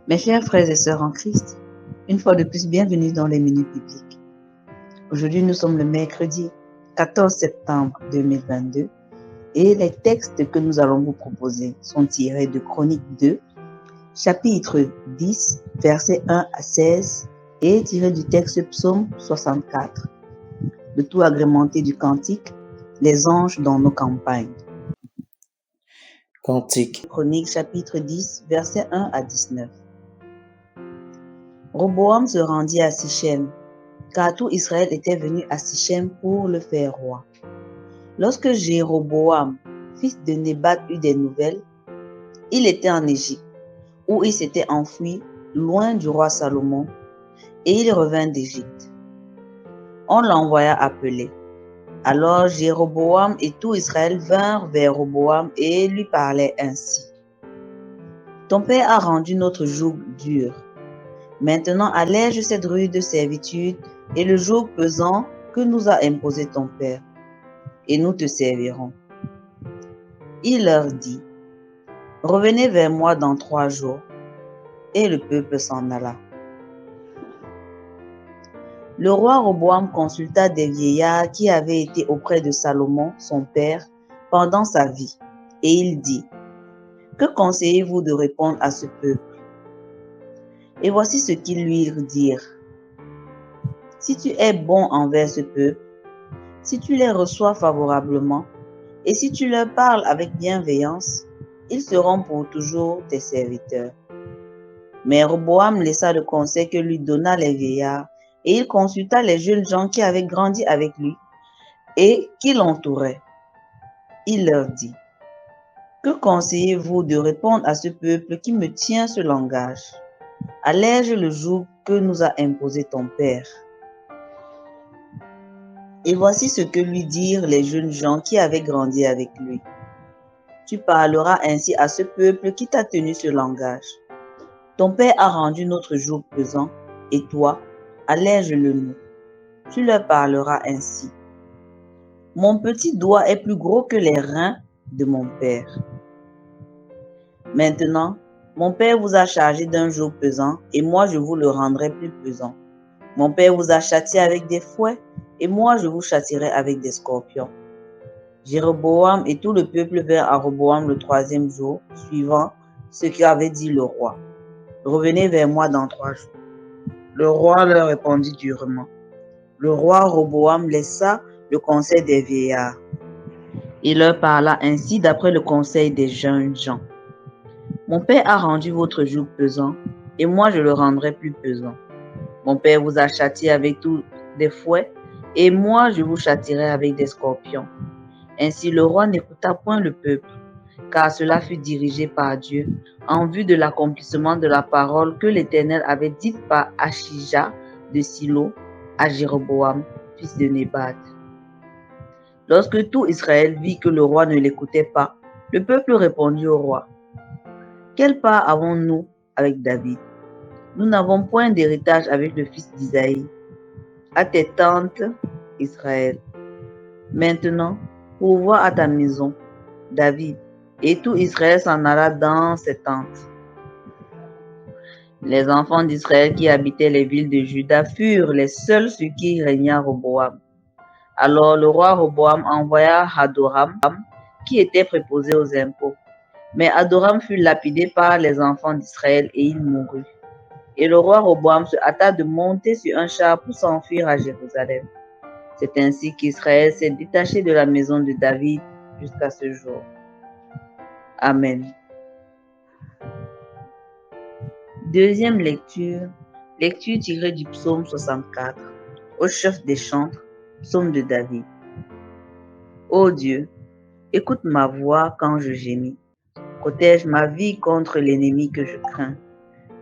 Mes chers frères et sœurs en Christ, une fois de plus, bienvenue dans les Minutes Bibliques. Aujourd'hui, nous sommes le mercredi 14 septembre 2022 et les textes que nous allons vous proposer sont tirés de Chroniques 2, chapitre 10, versets 1 à 16 et tirés du texte Psaume 64. Le tout agrémenté du cantique « Les anges dans nos campagnes ». Cantique. Chroniques chapitre 10, versets 1 à 19. Roboam se rendit à Sichem, car tout Israël était venu à Sichem pour le faire roi. Lorsque Jéroboam, fils de Nébat, eut des nouvelles, il était en Égypte, où il s'était enfoui loin du roi Salomon, et il revint d'Égypte. On l'envoya appeler. Alors Jéroboam et tout Israël vinrent vers Roboam et lui parlaient ainsi. Ton père a rendu notre joug dur. Maintenant allège cette rude servitude et le joug pesant que nous a imposé ton père, et nous te servirons. Il leur dit, revenez vers moi dans 3 jours. Et le peuple s'en alla. Le roi Roboam consulta des vieillards qui avaient été auprès de Salomon, son père, pendant sa vie, et il dit, que conseillez-vous de répondre à ce peuple? Et voici ce qu'ils lui dirent. Si tu es bon envers ce peuple, si tu les reçois favorablement, et si tu leur parles avec bienveillance, ils seront pour toujours tes serviteurs. Mais Roboam laissa le conseil que lui donna les vieillards, et il consulta les jeunes gens qui avaient grandi avec lui et qui l'entouraient. Il leur dit, que conseillez-vous de répondre à ce peuple qui me tient ce langage? Allège le joug que nous a imposé ton père. Et voici ce que lui dirent les jeunes gens qui avaient grandi avec lui. Tu parleras ainsi à ce peuple qui t'a tenu ce langage. Ton père a rendu notre joug pesant, et toi, allège-le nous. Tu leur parleras ainsi. Mon petit doigt est plus gros que les reins de mon père. Maintenant, mon père vous a chargé d'un joug pesant, et moi je vous le rendrai plus pesant. Mon père vous a châtié avec des fouets, et moi je vous châtierai avec des scorpions. Jéroboam et tout le peuple vinrent à Roboam le 3e jour, suivant ce qu'avait dit le roi. Revenez vers moi dans 3 jours. Le roi leur répondit durement. Le roi Roboam laissa le conseil des vieillards. Il leur parla ainsi d'après le conseil des jeunes gens. Mon père a rendu votre joug pesant, et moi je le rendrai plus pesant. Mon père vous a châtié avec tous des fouets, et moi je vous châtierai avec des scorpions. Ainsi le roi n'écouta point le peuple, car cela fut dirigé par Dieu, en vue de l'accomplissement de la parole que l'Éternel avait dite par Achija de Silo à Jéroboam, fils de Nébat. Lorsque tout Israël vit que le roi ne l'écoutait pas, le peuple répondit au roi, quelle part avons-nous avec David? Nous n'avons point d'héritage avec le fils d'Isaïe. À tes tentes, Israël. Maintenant, pourvois à ta maison, David, et tout Israël s'en alla dans ses tentes. Les enfants d'Israël qui habitaient les villes de Juda furent les seuls sur qui régna Roboam. Alors le roi Roboam envoya Hadoram, qui était préposé aux impôts. Mais Hadoram fut lapidé par les enfants d'Israël et il mourut. Et le roi Roboam se hâta de monter sur un char pour s'enfuir à Jérusalem. C'est ainsi qu'Israël s'est détaché de la maison de David jusqu'à ce jour. Amen. Deuxième lecture, lecture tirée du psaume 64, au chef des chantres, psaume de David. Ô Dieu, écoute ma voix quand je gémis. Protège ma vie contre l'ennemi que je crains.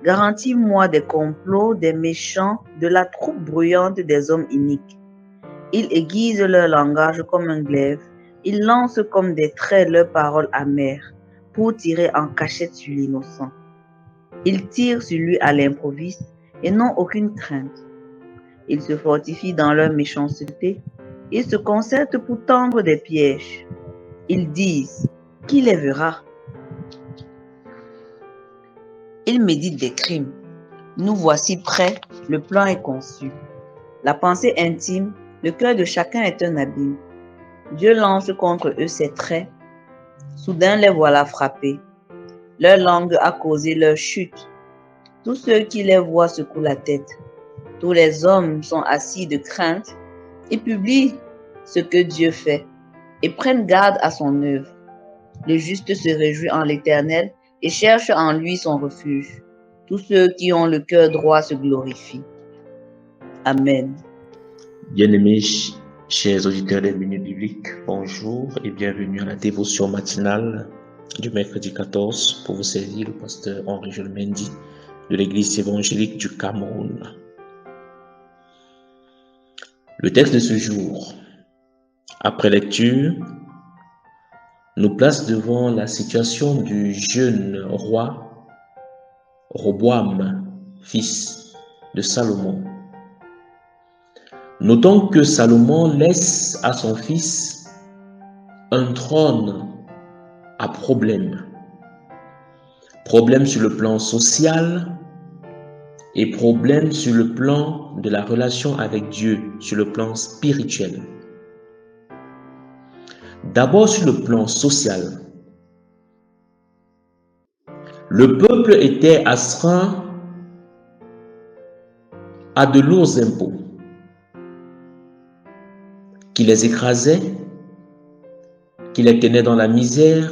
Garantis-moi des complots des méchants, de la troupe bruyante des hommes iniques. Ils aiguisent leur langage comme un glaive, ils lancent comme des traits leurs paroles amères, pour tirer en cachette sur l'innocent. Ils tirent sur lui à l'improviste et n'ont aucune crainte. Ils se fortifient dans leur méchanceté, ils se concertent pour tendre des pièges. Ils disent, qui les verra? Il médite des crimes. Nous voici prêts, le plan est conçu. La pensée intime, le cœur de chacun est un abîme. Dieu lance contre eux ses traits. Soudain les voilà frappés. Leur langue a causé leur chute. Tous ceux qui les voient secouent la tête. Tous les hommes sont assis de crainte et publient ce que Dieu fait et prennent garde à son œuvre. Le juste se réjouit en l'Éternel et cherche en lui son refuge. Tous ceux qui ont le cœur droit se glorifient. Amen. Bien-aimés, chers auditeurs des minutes bibliques, bonjour et bienvenue à la dévotion matinale du mercredi 14 pour vous servir le pasteur Henri Jolmendi de l'église évangélique du Cameroun. Le texte de ce jour, après lecture, nous place devant la situation du jeune roi Roboam, fils de Salomon. Notons que Salomon laisse à son fils un trône à problème. Problème sur le plan social et problème sur le plan de la relation avec Dieu, sur le plan spirituel. D'abord sur le plan social. Le peuple était astreint à de lourds impôts qui les écrasaient, qui les tenaient dans la misère,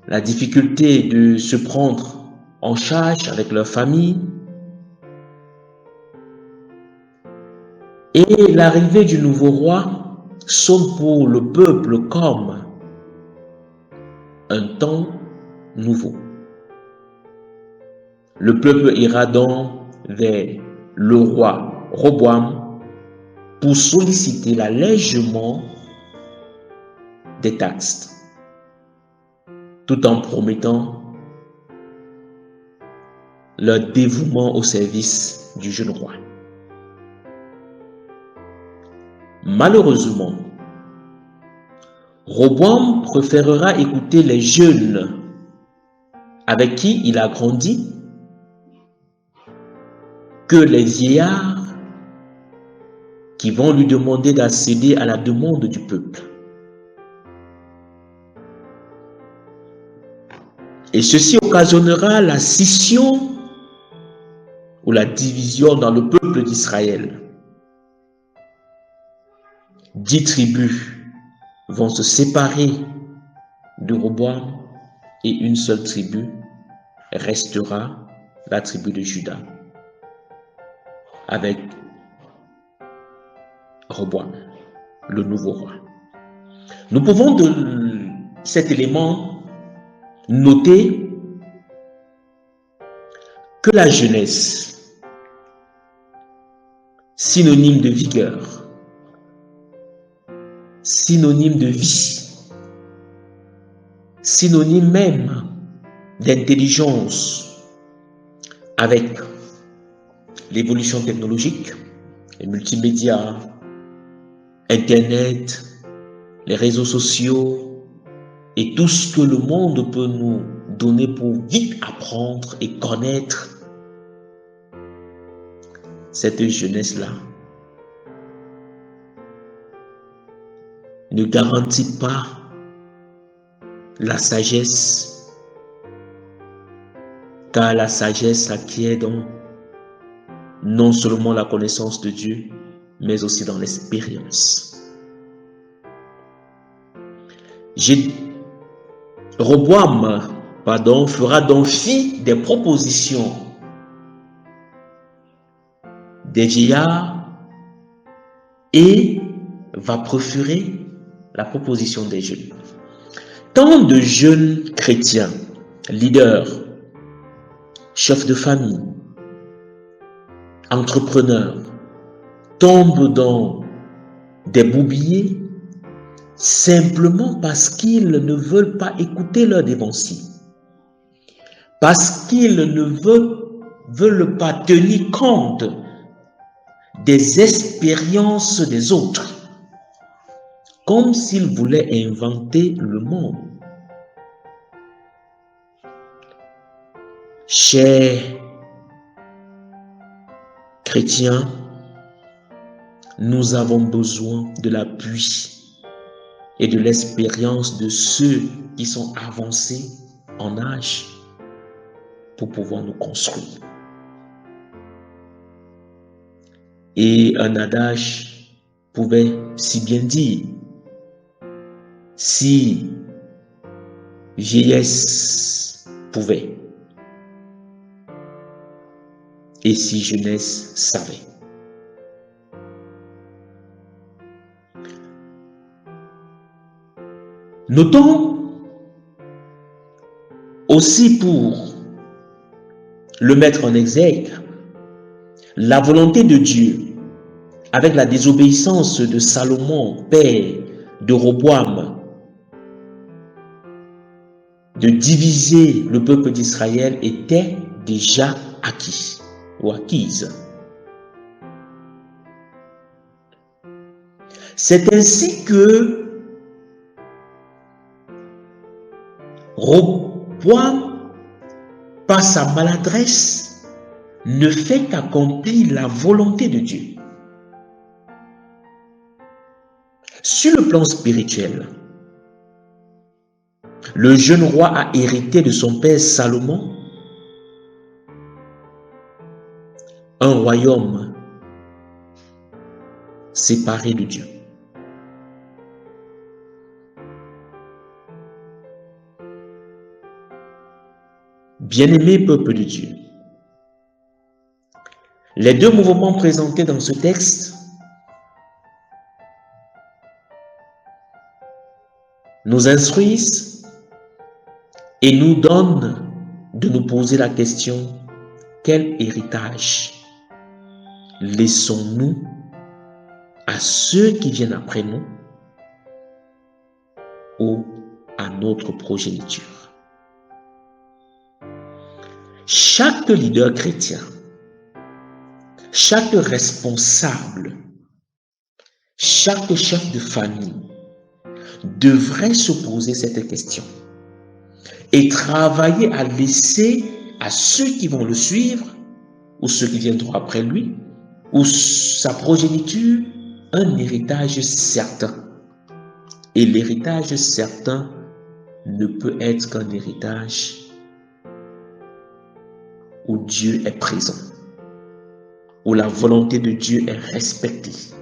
la difficulté de se prendre en charge avec leur famille. Et l'arrivée du nouveau roi sonne pour le peuple comme un temps nouveau. Le peuple ira donc vers le roi Roboam pour solliciter l'allègement des taxes, tout en promettant leur dévouement au service du jeune roi. Malheureusement, Roboam préférera écouter les jeunes avec qui il a grandi que les vieillards qui vont lui demander d'accéder à la demande du peuple. Et ceci occasionnera la scission ou la division dans le peuple d'Israël. 10 tribus vont se séparer de Roboam et une seule tribu restera, la tribu de Juda, avec Roboam, le nouveau roi. Nous pouvons de cet élément noter que la jeunesse, synonyme de vigueur, synonyme de vie, synonyme même d'intelligence, avec l'évolution technologique, les multimédias, Internet, les réseaux sociaux et tout ce que le monde peut nous donner pour vite apprendre et connaître, cette jeunesse-là ne garantit pas la sagesse, car la sagesse acquiert donc non seulement la connaissance de Dieu, mais aussi dans l'expérience. Roboam, fera donc fi des propositions des vieillards et va préférer la proposition des jeunes. Tant de jeunes chrétiens, leaders, chefs de famille, entrepreneurs, tombent dans des bourbiers simplement parce qu'ils ne veulent pas écouter leurs dévanciers, parce qu'ils ne veulent pas tenir compte des expériences des autres, comme s'ils voulaient inventer le monde. Chers chrétiens, nous avons besoin de l'appui et de l'expérience de ceux qui sont avancés en âge pour pouvoir nous construire. Et un adage pouvait si bien dire, si vieillesse pouvait, et si jeunesse savait. Notons aussi, pour le mettre en exergue, la volonté de Dieu avec la désobéissance de Salomon, père de Roboam, de diviser le peuple d'Israël était déjà acquise. C'est ainsi que Roboam, par sa maladresse, ne fait qu'accomplir la volonté de Dieu. Sur le plan spirituel, le jeune roi a hérité de son père Salomon un royaume séparé de Dieu. Bien-aimé peuple de Dieu, les deux mouvements présentés dans ce texte nous instruisent et nous donnent de nous poser la question: quel héritage laissons-nous à ceux qui viennent après nous ou à notre progéniture? Chaque leader chrétien, chaque responsable, chaque chef de famille devrait se poser cette question et travailler à laisser à ceux qui vont le suivre ou ceux qui viendront après lui ou sa progéniture un héritage certain. Et l'héritage certain ne peut être qu'un héritage où Dieu est présent, où la volonté de Dieu est respectée.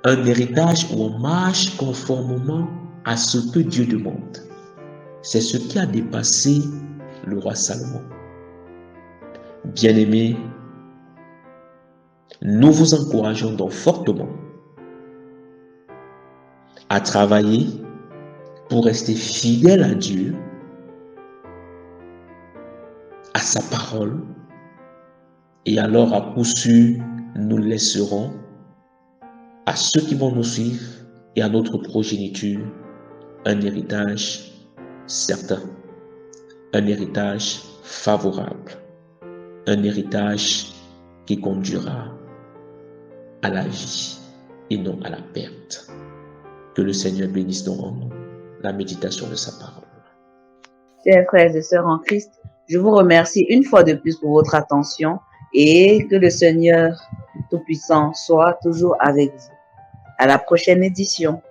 Un héritage où on marche conformément à ce que Dieu demande. C'est ce qui a dépassé le roi Salomon. Bien-aimés, nous vous encourageons donc fortement à travailler pour rester fidèle à Dieu, à sa parole, et alors à coup sûr, nous laisserons à ceux qui vont nous suivre et à notre progéniture un héritage certain, un héritage favorable, un héritage qui conduira à la vie et non à la perte. Que le Seigneur bénisse donc en nous la méditation de sa parole. Chers frères et sœurs en Christ, je vous remercie une fois de plus pour votre attention et que le Seigneur Tout-Puissant soit toujours avec vous. À la prochaine édition.